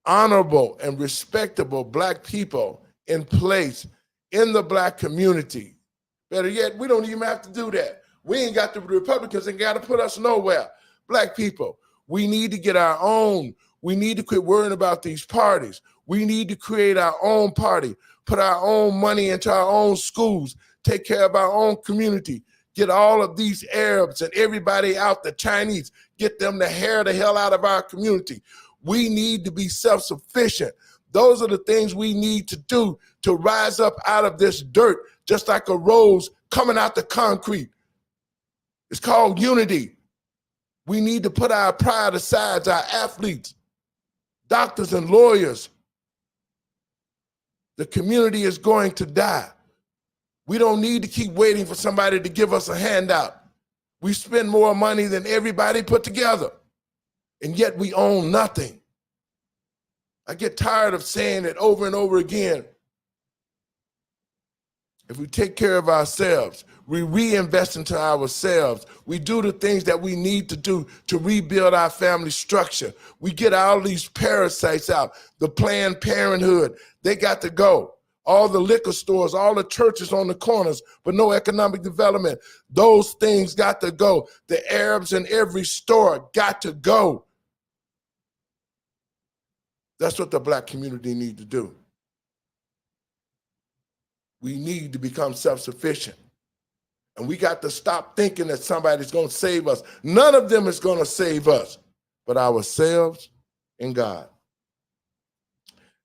honorable and respectable Black people in place in the Black community, better yet, we don't even have to do that. We ain't got the Republicans and got to put us nowhere. Black people, we need to get our own. We need to quit worrying about these parties. We need to create our own party, put our own money into our own schools, take care of our own community, get all of these Arabs and everybody out, the Chinese, get them the hell out of our community. We need to be self-sufficient. Those are the things we need to do to rise up out of this dirt, just like a rose coming out the concrete. It's called unity. We need to put our pride aside, our athletes, doctors and lawyers. The community is going to die. We don't need to keep waiting for somebody to give us a handout. We spend more money than everybody put together, and yet we own nothing. I get tired of saying it over and over again. If we take care of ourselves, we reinvest into ourselves, we do the things that we need to do to rebuild our family structure. We get all these parasites out, the Planned Parenthood, they got to go. All the liquor stores, all the churches on the corners, but no economic development. Those things got to go. The Arabs in every store got to go. That's what the Black community need to do. We need to become self-sufficient. And we got to stop thinking that somebody's going to save us. None of them is going to save us, but ourselves and God.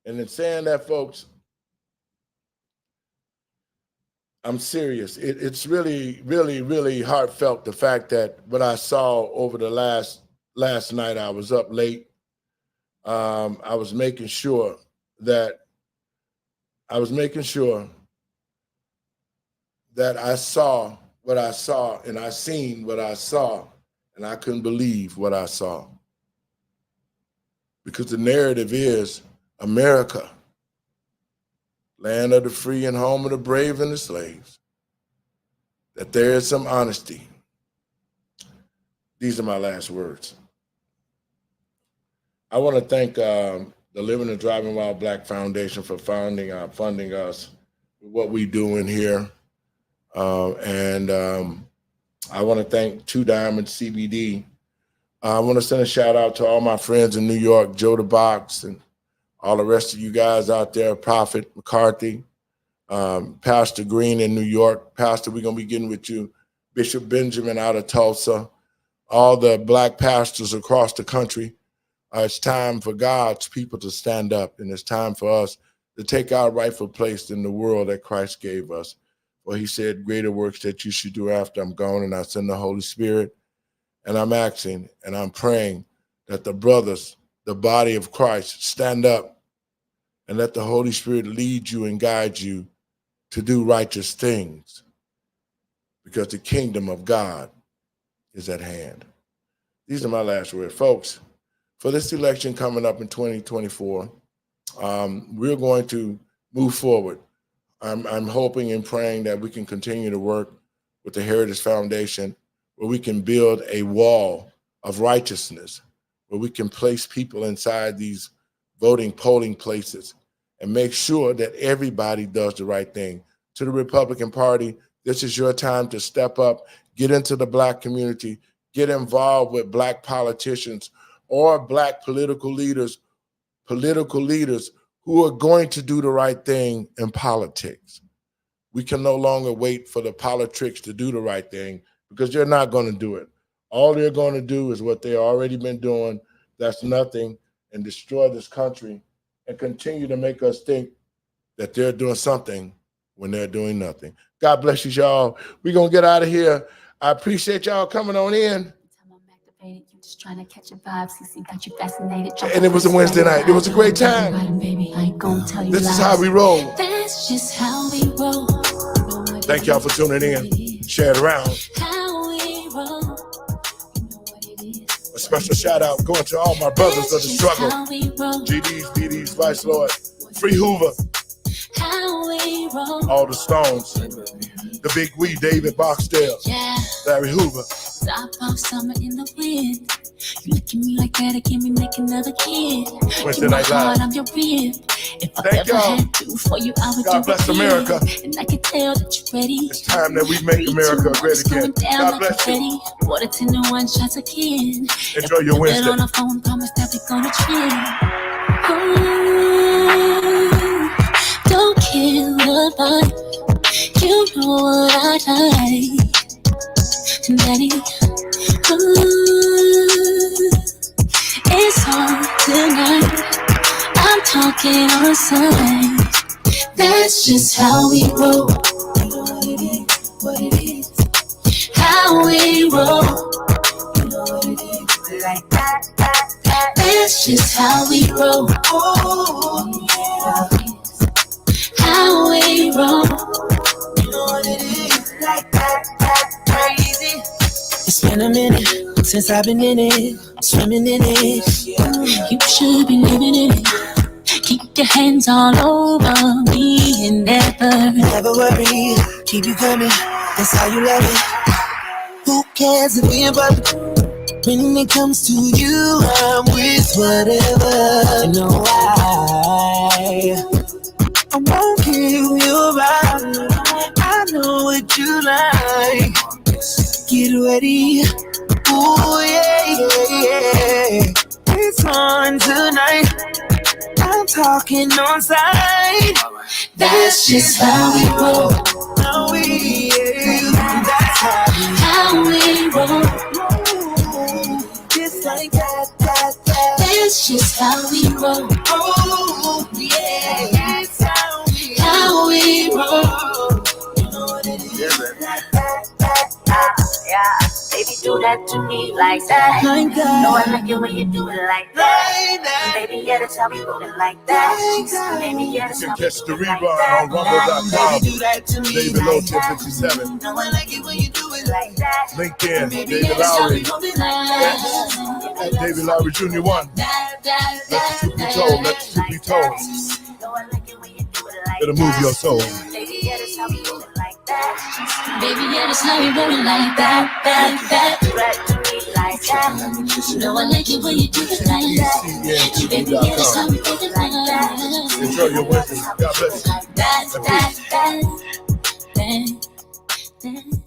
And in saying that, folks, I'm serious. It's really, really, really heartfelt, the fact that what I saw over the last night, I was up late. I was making sure that I saw what I saw, and I seen what I saw, and I couldn't believe what I saw. Because the narrative is America, land of the free and home of the brave and the slaves, that there is some honesty. These are my last words. I want to thank the Living and Driving While Black Foundation for funding us with what we do in here. And I want to thank Two Diamond CBD. I want to send a shout out to all my friends in New York, Joe the Box, and all the rest of you guys out there, Prophet McCarthy, Pastor Green in New York. Pastor, we're going to be getting with you. Bishop Benjamin out of Tulsa, all the Black pastors across the country. It's time for God's people to stand up, and it's time for us to take our rightful place in the world that Christ gave us. Well, he said, greater works that you should do after I'm gone, and I send the Holy Spirit. And I'm asking and I'm praying that the brothers, the body of Christ, stand up and let the Holy Spirit lead you and guide you to do righteous things, because the kingdom of God is at hand. These are my last words. Folks, for this election coming up in 2024, we're going to move forward. I'm hoping and praying that we can continue to work with the Heritage Foundation, where we can build a wall of righteousness, where we can place people inside these polling places and make sure that everybody does the right thing. To the Republican Party, this is your time to step up, get into the Black community, get involved with Black politicians or Black political leaders who are going to do the right thing in politics. We can no longer wait for the politics to do the right thing, because they're not going to do it. All they're going to do is what they've already been doing. That's nothing, and destroy this country and continue to make us think that they're doing something when they're doing nothing. God bless you, y'all. We're going to get out of here. I appreciate y'all coming on in. You just trying to catch a vibe, CC got you fascinated. And it was a Wednesday night. It was a great time. This is how we roll. That's just how we roll. Thank y'all for tuning in. Share it around. How we roll. A special shout out going to all my brothers of the struggle. GDs, DDs, Vice Lord, Free Hoover, all the Stones, the Big Wee, David Boxdale, Larry Hoover. Top off summer in the wind. You look at me like that, it can be make another kid. Wednesday Night Live. I'm your rib. If I Thank ever y'all. had to for you, I would God do bless it America. again. And I can tell that you're ready. It's time that we make America great again. God bless you. Water 10 to 1 shots again. Enjoy your Wednesday. On the phone, promise that we're gonna chill. Don't kill the vibe. You know what I like. Daddy, it's on tonight. I'm talking on sight. That's just how we roll. You know what it is. How we roll. You know what it is. Like that. That's just how we roll. Oh, yeah. How we roll. You know what crazy. It's been a minute since I've been in it, swimming in it. You should be living in it. Keep your hands all over me and never worry, keep you coming. That's how you love it. Who cares if we in public? When it comes to you, I'm with whatever. No, I won't give you up. I know what you like. Get ready. Ooh, yeah. It's on tonight. I'm talking on side. that's just how we roll. How we, that's How we roll. Just like that. That's just how we roll. Oh, yeah. It's How we roll. You know what it is. Yeah, baby, do that to me like that. Like that. No, I like it when you do it like that. Baby, yeah, that's how we rolling like that. Baby, yeah, that's You how can we catch the rolling rerun like that. on rumble.com. Baby, do that to me David like Lowe that. 1057. No, I like it when you do it like that. LinkedIn, Baby, David that's how we Lowery. rolling like that. At David Lowery Jr. 1. Let the truth be told. Let the truth be told. No, I like it when you do it like It'll move your soul. Baby, yeah, that's how we rolling like that. Baby, yeah, that's how we rolling like that. Do that to me like that. You know I like it when you do it like that. Baby, yeah, that's how we rolling like that. Enjoy your Wednesday. God bless you. That.